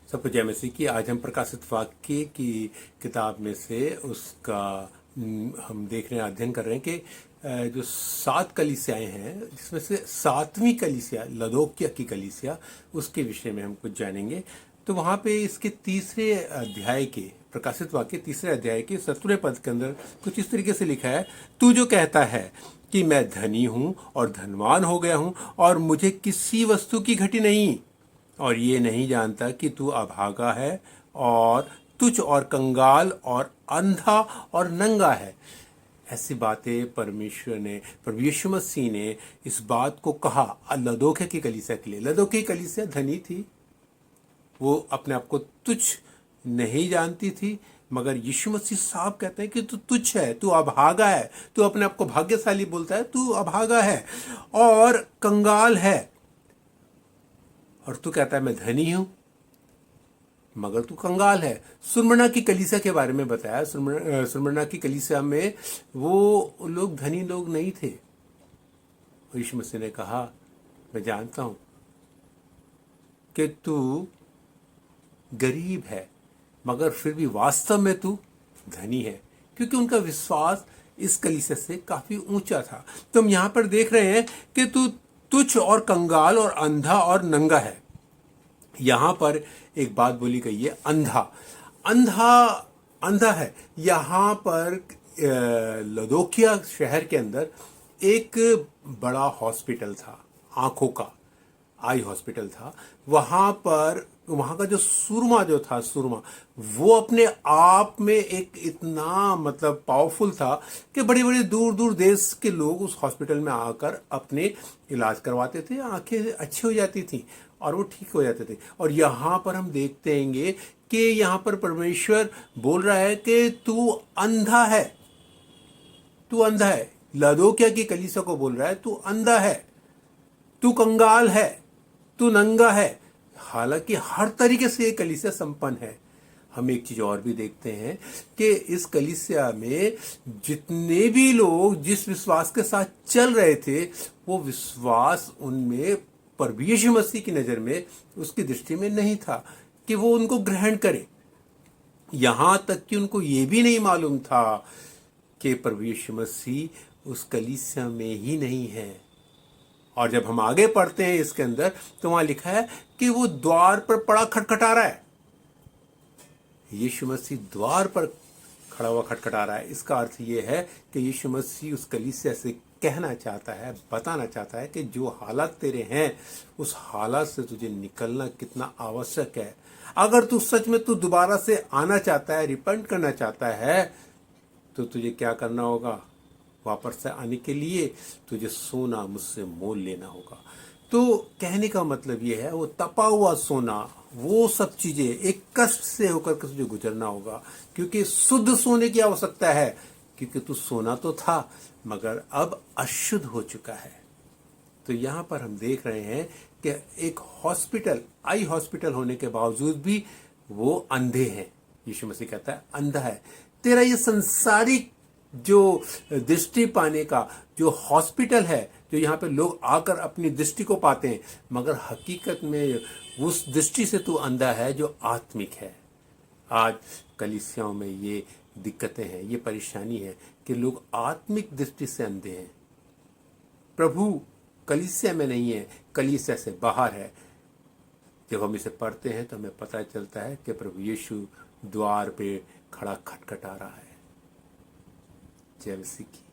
सबको जय मसीह की। आज हम प्रकाशित वाक्य की किताब में से उसका हम देख रहे हैं, अध्ययन कर रहे हैं कि जो 7 कलीसियाएं हैं, जिसमें से 7वीं कलीसिया लदोकिया की कलीसिया, उसके विषय में हम कुछ जानेंगे। तो वहाँ पे इसके तीसरे अध्याय के, प्रकाशित वाक्य तीसरे अध्याय के 17वें पद के अंदर कुछ इस तरीके से लिखा है, तू जो कहता है कि मैं धनी हूँ और धनवान हो गया हूँ और मुझे किसी वस्तु की घटी नहीं, और ये नहीं जानता कि तू अभागा है और तुच्छ और कंगाल और अंधा और नंगा है। ऐसी बातें परमेश्वर ने, प्रभु यीशु मसीह ने इस बात को कहा लदोकिया की कलीसिया के लिए। लदोकिया की कलीसिया धनी थी, वो अपने आप को तुच्छ नहीं जानती थी, मगर यीशु मसीह साहब कहते हैं कि तू तुच्छ है, तू अभागा है, तू अपने आप को भाग्यशाली बोलता है, तू अभागा है और कंगाल है, और तू कहता है मैं धनी हूं मगर तू कंगाल है। सुरमना की कलीसिया के बारे में बताया। सुरमना की कलीसिया में वो लोग धनी लोग नहीं थे। यीशु मसीह ने कहा मैं जानता हूं कि तू गरीब है, मगर फिर भी वास्तव में तू धनी है, क्योंकि उनका विश्वास इस कलीसिया से काफी ऊंचा था। तो हम यहां पर देख रहे हैं कि तू तुच्छ और कंगाल और अंधा और नंगा है। यहां पर एक बात बोली गई है, अंधा अंधा अंधा है। यहां पर लदोकिया शहर के अंदर एक बड़ा हॉस्पिटल था, आंखों का आई हॉस्पिटल था। वहां पर वहां का जो सुरमा जो था, सुरमा वो अपने आप में एक इतना मतलब पावरफुल था कि बड़े बड़े दूर दूर देश के लोग उस हॉस्पिटल में आकर अपने इलाज करवाते थे, आंखें अच्छी हो जाती थी और वो ठीक हो जाते थे। और यहाँ पर हम देखते हैं कि यहाँ पर परमेश्वर बोल रहा है कि तू अंधा है, तू अंधा है। लदोकिया की कलीसिया को बोल रहा है तू अंधा है, तू कंगाल है, तू नंगा है। हालांकि हर तरीके से ये कलीसिया संपन्न है। हम एक चीज और भी देखते हैं कि इस कलीसिया में जितने भी लोग जिस विश्वास के साथ चल रहे थे, वो विश्वास उनमें प्रभु यीशु मसीह की नजर में, उसकी दृष्टि में नहीं था कि वो उनको ग्रहण करे। यहां तक कि उनको ये भी नहीं मालूम था कि प्रभु यीशु मसीह उस कलीसिया में ही नहीं है। और जब हम आगे पढ़ते हैं इसके अंदर, तो वहां लिखा है कि वो द्वार पर पड़ा खटखटा रहा है। यीशु मसीह द्वार पर खड़ा हुआ खटखटा रहा है। इसका अर्थ ये है कि यीशु मसीह उस कलीसिया से कहना चाहता है, बताना चाहता है कि जो हालात तेरे हैं, उस हालात से तुझे निकलना कितना आवश्यक है। अगर तू सच में तू दोबारा से आना चाहता है, रिपेंट करना चाहता है, तो तुझे क्या करना होगा? वापस से आने के लिए तुझे सोना मुझसे मोल लेना होगा। तो कहने का मतलब यह है, वो तपा हुआ सोना, वो सब चीजें एक कष्ट से होकर के तुझे गुजरना होगा, क्योंकि शुद्ध सोने की आवश्यकता है। क्योंकि तू सोना तो था मगर अब अशुद्ध हो चुका है। तो यहां पर हम देख रहे हैं कि एक हॉस्पिटल, आई हॉस्पिटल होने के बावजूद भी वो अंधे हैं। यीशु मसीह कहता है अंधा है। तेरा ये संसारिक जो दृष्टि पाने का जो हॉस्पिटल है, जो यहाँ पे लोग आकर अपनी दृष्टि को पाते हैं, मगर हकीकत में उस दृष्टि से तू अंधा है जो आत्मिक है। आज कलीसियाओं में ये दिक्कतें हैं, ये परेशानी है कि लोग आत्मिक दृष्टि से अंधे हैं। प्रभु कलीसिया में नहीं है, कलीसिया से बाहर है। जब हम इसे पढ़ते हैं तो हमें पता चलता है कि प्रभु यीशु द्वार पे खड़ा खटखटा रहा है। जय मसीह की।